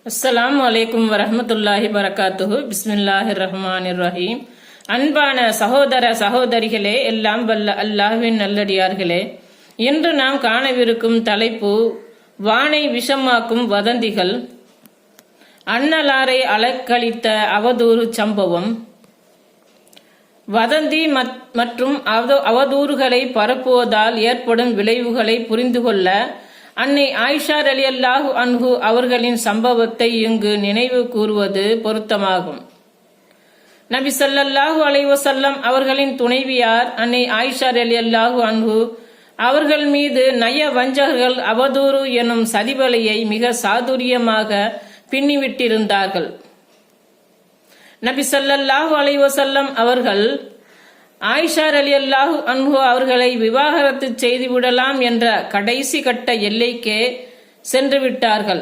அஸ்ஸலாமு அலைக்கும் வரஹ்மத்துல்லாஹி வரகாத்துஹு. பிஸ்மில்லாஹிர் ரஹ்மானிர் ரஹீம். அன்பான சகோதர சகோதரிகளே, எல்லாம் வல்ல அல்லாஹ்வின் நல்லடியார்களே, இன்று நாம் காணவிருக்கும் தலைப்பு வானை விஷமாக்கும் வதந்திகள், அன்னலாரை அலக்களித்த அவதூறு சம்பவம். வதந்தி மற்றும் அவதூறுகளை பரப்புவதால் ஏற்படும் விளைவுகளை புரிந்து கொள்ள அன்னை ஆயிஷா ரலியல்லாஹு அன்ஹு அவர்களின் சம்பவத்தை இங்கு நினைவு கூறுவது பொருத்தமாகும். நபி ஸல்லல்லாஹு அலைஹி வஸல்லம் அவர்களின் துணைவியார் அன்னை ஆயிஷா ரலியல்லாஹு அன்ஹு அவர்கள் மீது நய வஞ்சகர்கள் அவதூறு எனும் சதிவலையை மிக சாதுரியமாக பின்னிவிட்டிருந்தார்கள். நபி ஸல்லல்லாஹு அலைஹி வஸல்லம் அவர்கள் ஆயிஷா ரலியல்லாஹு அன்ஹு அவர்களை விவாகரத்து செய்துவிடலாம் என்ற கடைசி கட்ட எல்லைக்கே சென்று விட்டார்கள்.